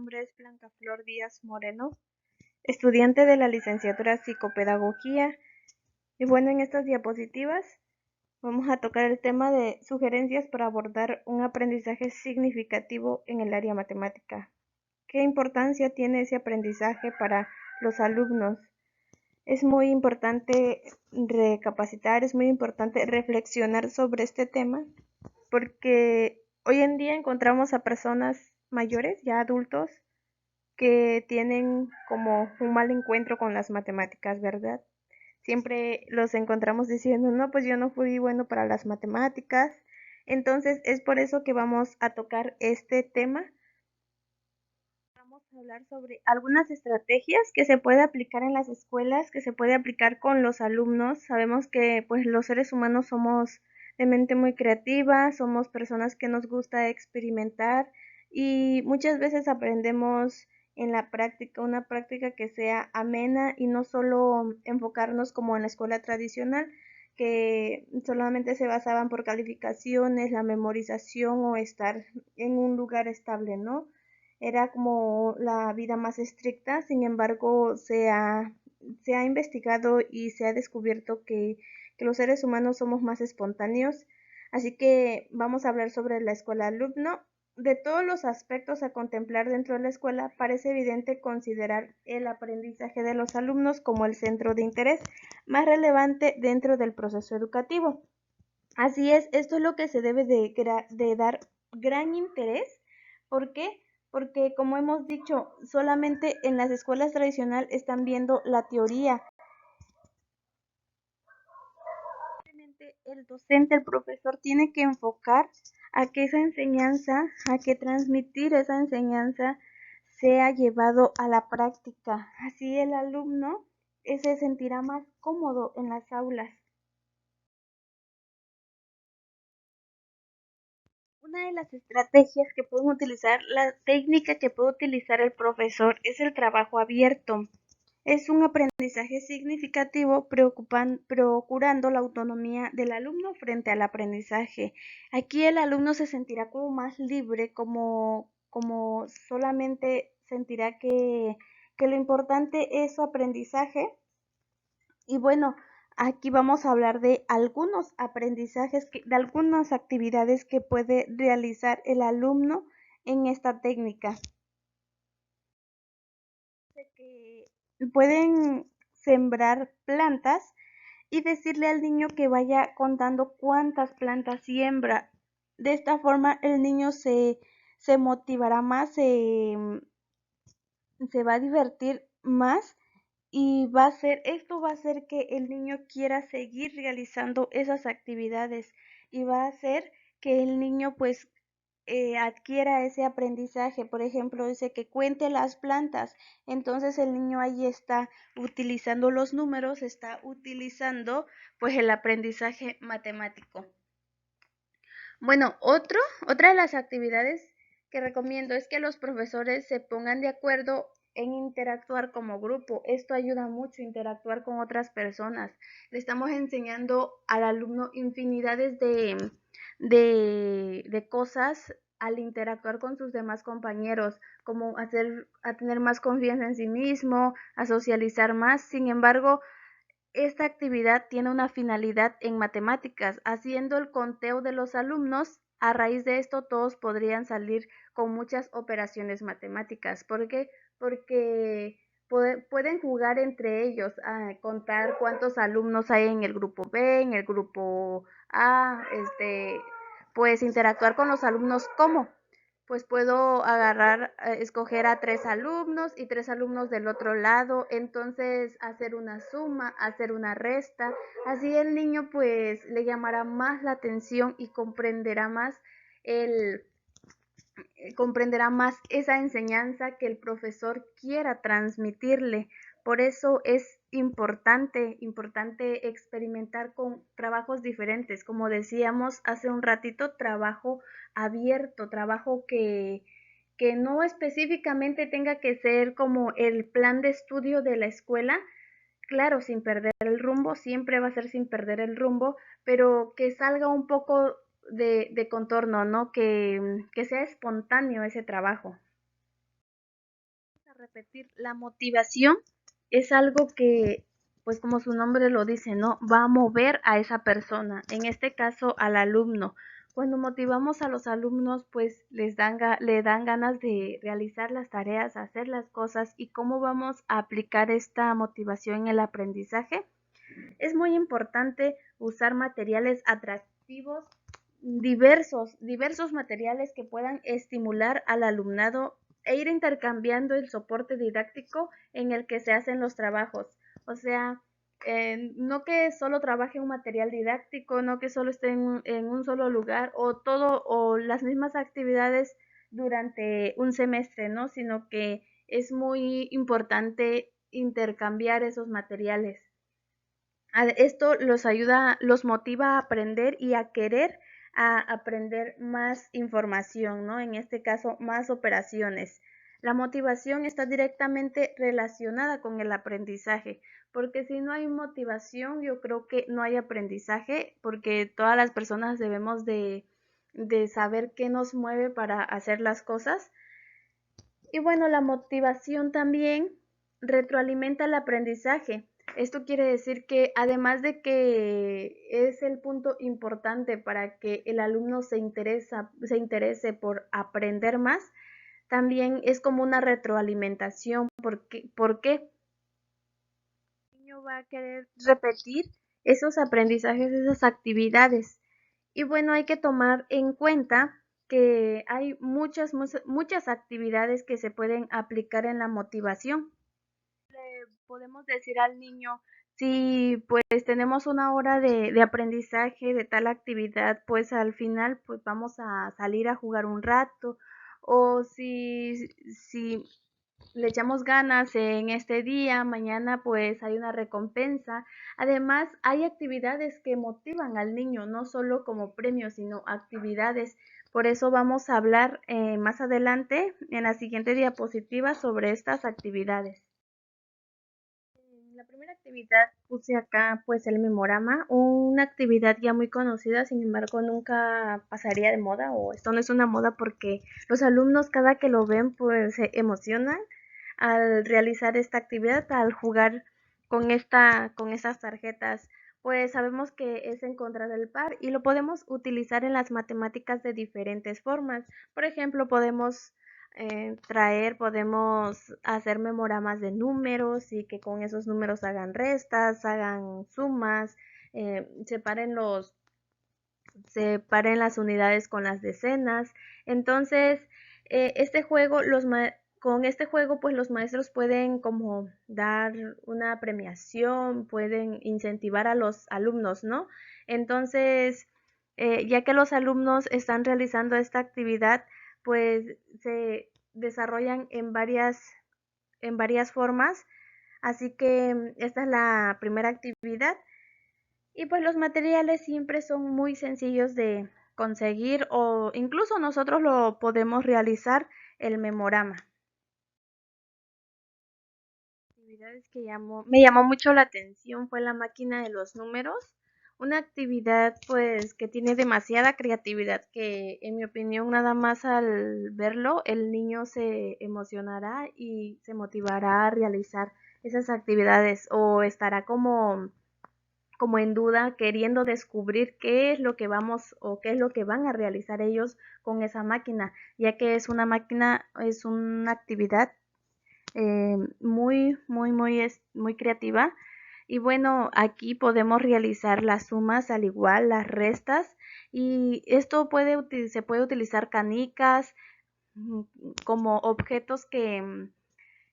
nombre es Blanca Flor Díaz Moreno, estudiante de la licenciatura Psicopedagogía. Y bueno, en estas diapositivas vamos a tocar el tema de sugerencias para abordar un aprendizaje significativo en el área matemática. ¿Qué importancia tiene ese aprendizaje para los alumnos? Es muy importante recapacitar, es muy importante reflexionar sobre este tema, porque hoy en día encontramos a personas mayores, ya adultos, que tienen como un mal encuentro con las matemáticas, ¿verdad? Siempre los encontramos diciendo, no, pues yo no fui bueno para las matemáticas. Entonces es por eso que vamos a tocar este tema. Vamos a hablar sobre algunas estrategias que se puede aplicar en las escuelas, que se puede aplicar con los alumnos. Sabemos que pues los seres humanos somos de mente muy creativa, somos personas que nos gusta experimentar y muchas veces aprendemos en la práctica, una práctica que sea amena y no solo enfocarnos como en la escuela tradicional, que solamente se basaban por calificaciones, la memorización o estar en un lugar estable, ¿no? Era como la vida más estricta. Sin embargo, se ha investigado y se ha descubierto que los seres humanos somos más espontáneos. Así que vamos a hablar sobre la escuela alumno. De todos los aspectos a contemplar dentro de la escuela, parece evidente considerar el aprendizaje de los alumnos como el centro de interés más relevante dentro del proceso educativo. Así es, esto es lo que se debe de dar gran interés. ¿Por qué? Porque como hemos dicho, solamente en las escuelas tradicionales están viendo la teoría. Simplemente el docente, el profesor tiene que enfocar a que esa enseñanza, a que transmitir esa enseñanza sea llevado a la práctica. Así el alumno se sentirá más cómodo en las aulas. Una de las estrategias que pueden utilizar, la técnica que puede utilizar el profesor es el trabajo abierto. Es un aprendizaje significativo procurando la autonomía del alumno frente al aprendizaje. Aquí el alumno se sentirá como más libre, como solamente sentirá que lo importante es su aprendizaje. Y bueno, aquí vamos a hablar de algunos aprendizajes, de algunas actividades que puede realizar el alumno en esta técnica. Que pueden sembrar plantas y decirle al niño que vaya contando cuántas plantas siembra. De esta forma el niño se motivará más, se va a divertir más y esto va a hacer que el niño quiera seguir realizando esas actividades y va a hacer que el niño pues adquiera ese aprendizaje. Por ejemplo, dice que cuente las plantas, entonces el niño ahí está utilizando los números, está utilizando pues el aprendizaje matemático. Bueno, otra de las actividades que recomiendo es que los profesores se pongan de acuerdo en interactuar como grupo. Esto ayuda mucho a interactuar con otras personas. Le estamos enseñando al alumno infinidades de cosas al interactuar con sus demás compañeros, como a tener más confianza en sí mismo, a socializar más. Sin embargo, esta actividad tiene una finalidad en matemáticas. Haciendo el conteo de los alumnos, a raíz de esto todos podrían salir con muchas operaciones matemáticas. ¿Por qué? Porque pueden jugar entre ellos, a contar cuántos alumnos hay en el grupo B, en el grupo A, pues interactuar con los alumnos. ¿Cómo? Pues puedo escoger a 3 alumnos y 3 alumnos del otro lado, entonces hacer una suma, hacer una resta. Así el niño pues le llamará más la atención y el, comprenderá más esa enseñanza que el profesor quiera transmitirle. Por eso es importante experimentar con trabajos diferentes. Como decíamos hace un ratito, trabajo abierto, trabajo que no específicamente tenga que ser como el plan de estudio de la escuela. Claro, sin perder el rumbo, siempre va a ser sin perder el rumbo, pero que salga un poco de contorno, ¿no? Que sea espontáneo ese trabajo. repetir, la motivación es algo que, pues como su nombre lo dice, ¿no? Va a mover a esa persona, en este caso al alumno. Cuando motivamos a los alumnos, pues le dan ganas de realizar las tareas, hacer las cosas y cómo vamos a aplicar esta motivación en el aprendizaje. Es muy importante usar materiales atractivos, diversos materiales que puedan estimular al alumnado e ir intercambiando el soporte didáctico en el que se hacen los trabajos. O sea, no que solo trabaje un material didáctico, no que solo esté en un solo lugar o todo o las mismas actividades durante un semestre, ¿no? Sino que es muy importante intercambiar esos materiales. Esto los ayuda, los motiva a aprender y a querer a aprender más información, ¿no? En este caso, más operaciones. La motivación está directamente relacionada con el aprendizaje, porque si no hay motivación, yo creo que no hay aprendizaje, porque todas las personas debemos de saber qué nos mueve para hacer las cosas. Y bueno, la motivación también retroalimenta el aprendizaje. Esto quiere decir que además de que es el punto importante para que el alumno se interese por aprender más, también es como una retroalimentación. ¿Por qué? El niño va a querer repetir esos aprendizajes, esas actividades. Y bueno, hay que tomar en cuenta que hay muchas actividades que se pueden aplicar en la motivación. Podemos decir al niño, si pues tenemos una hora de aprendizaje de tal actividad, pues al final pues vamos a salir a jugar un rato. O si le echamos ganas en este día, mañana pues hay una recompensa. Además, hay actividades que motivan al niño, no solo como premios, sino actividades. Por eso vamos a hablar más adelante en la siguiente diapositiva sobre estas actividades. En la primera actividad puse acá pues el memorama, una actividad ya muy conocida, sin embargo nunca pasaría de moda, o esto no es una moda porque los alumnos cada que lo ven pues se emocionan al realizar esta actividad, al jugar con estas tarjetas. Pues sabemos que es encontrar el par y lo podemos utilizar en las matemáticas de diferentes formas. Por ejemplo, podemos hacer memoramas de números y que con esos números hagan restas, hagan sumas, separen separen las unidades con las decenas. Entonces, este juego, con este juego, pues los maestros pueden como dar una premiación, pueden incentivar a los alumnos, ¿no? Entonces, ya que los alumnos están realizando esta actividad, pues se desarrollan en varias formas. Así que esta es la primera actividad. Y pues los materiales siempre son muy sencillos de conseguir o incluso nosotros lo podemos realizar el memorama. Actividades que me llamó mucho la atención fue la máquina de los números, una actividad pues que tiene demasiada creatividad que en mi opinión nada más al verlo el niño se emocionará y se motivará a realizar esas actividades o estará como en duda, queriendo descubrir qué es lo que vamos o qué es lo que van a realizar ellos con esa máquina, ya que es una máquina, es una actividad muy creativa. Y bueno, aquí podemos realizar las sumas al igual, las restas, y esto se puede utilizar canicas como objetos que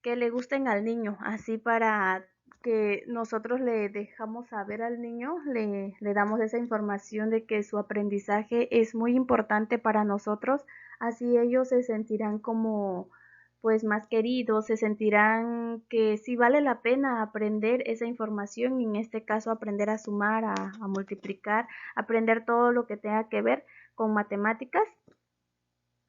le gusten al niño, así para que nosotros le dejamos saber al niño, le damos esa información de que su aprendizaje es muy importante para nosotros, así ellos se sentirán como pues más queridos, se sentirán que sí vale la pena aprender esa información, y en este caso aprender a sumar, a multiplicar, aprender todo lo que tenga que ver con matemáticas.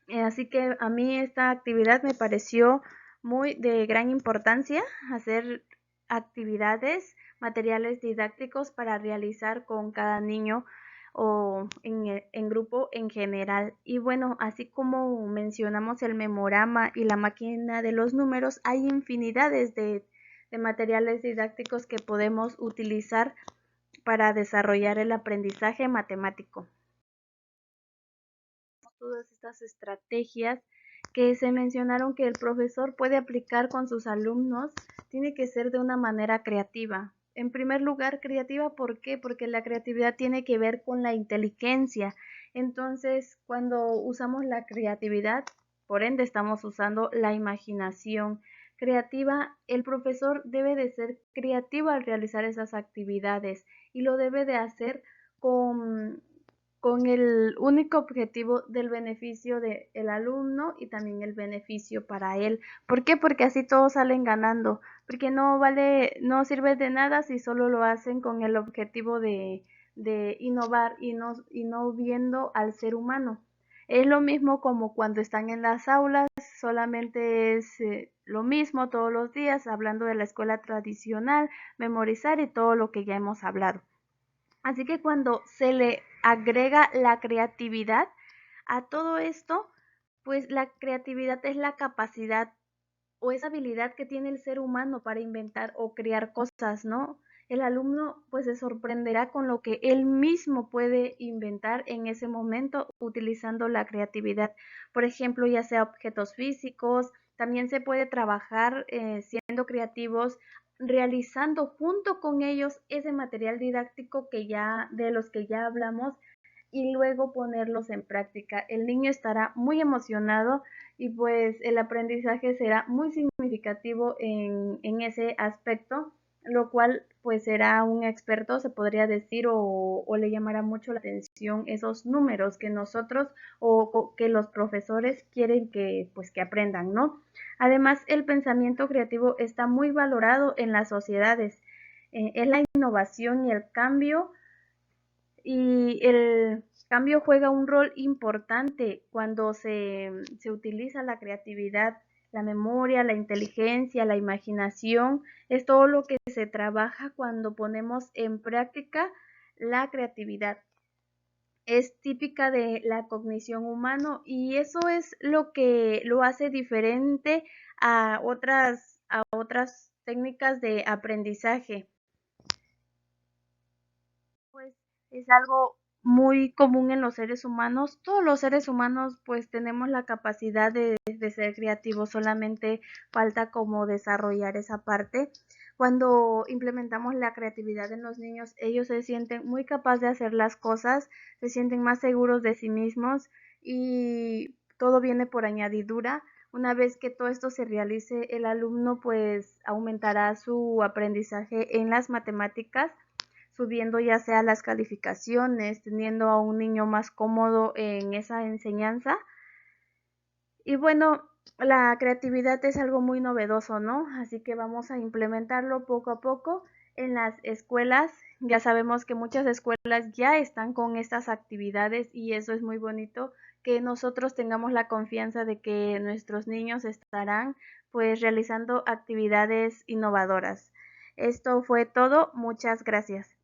Así que a mí esta actividad me pareció muy de gran importancia, hacer actividades, materiales didácticos para realizar con cada niño o en grupo en general. Y bueno, así como mencionamos el memorama y la máquina de los números, hay infinidades de materiales didácticos que podemos utilizar para desarrollar el aprendizaje matemático. Todas estas estrategias que se mencionaron que el profesor puede aplicar con sus alumnos, tiene que ser de una manera creativa. En primer lugar, creativa, ¿por qué? Porque la creatividad tiene que ver con la inteligencia. Entonces, cuando usamos la creatividad, por ende estamos usando la imaginación creativa. El profesor debe de ser creativo al realizar esas actividades y lo debe de hacer con el único objetivo del beneficio del alumno y también el beneficio para él. ¿Por qué? Porque así todos salen ganando, porque no sirve de nada si solo lo hacen con el objetivo de innovar y no viendo al ser humano. Es lo mismo como cuando están en las aulas, solamente es lo mismo todos los días, hablando de la escuela tradicional, memorizar y todo lo que ya hemos hablado. Así que cuando se le agrega la creatividad a todo esto, pues la creatividad es la capacidad o esa habilidad que tiene el ser humano para inventar o crear cosas, ¿no? El alumno pues se sorprenderá con lo que él mismo puede inventar en ese momento utilizando la creatividad. Por ejemplo, ya sea objetos físicos, también se puede trabajar siendo creativos, realizando junto con ellos ese material didáctico de los que ya hablamos y luego ponerlos en práctica. El niño estará muy emocionado y pues el aprendizaje será muy significativo en ese aspecto, lo cual pues será un experto, se podría decir, o le llamará mucho la atención esos números que nosotros o que los profesores quieren que pues que aprendan, ¿no? Además, el pensamiento creativo está muy valorado en las sociedades. Es la innovación y el cambio y el cambio juega un rol importante cuando se utiliza la creatividad, la memoria, la inteligencia, la imaginación. Es todo lo que se trabaja cuando ponemos en práctica la creatividad. Es típica de la cognición humana y eso es lo que lo hace diferente a otras técnicas de aprendizaje. Pues es algo muy común en los seres humanos. Todos los seres humanos pues tenemos la capacidad de ser creativos, solamente falta como desarrollar esa parte. Cuando implementamos la creatividad en los niños, ellos se sienten muy capaces de hacer las cosas, se sienten más seguros de sí mismos y todo viene por añadidura. Una vez que todo esto se realice, el alumno pues aumentará su aprendizaje en las matemáticas, subiendo ya sea las calificaciones, teniendo a un niño más cómodo en esa enseñanza. Y bueno, la creatividad es algo muy novedoso, ¿no? Así que vamos a implementarlo poco a poco en las escuelas. Ya sabemos que muchas escuelas ya están con estas actividades y eso es muy bonito, que nosotros tengamos la confianza de que nuestros niños estarán pues realizando actividades innovadoras. Esto fue todo, muchas gracias.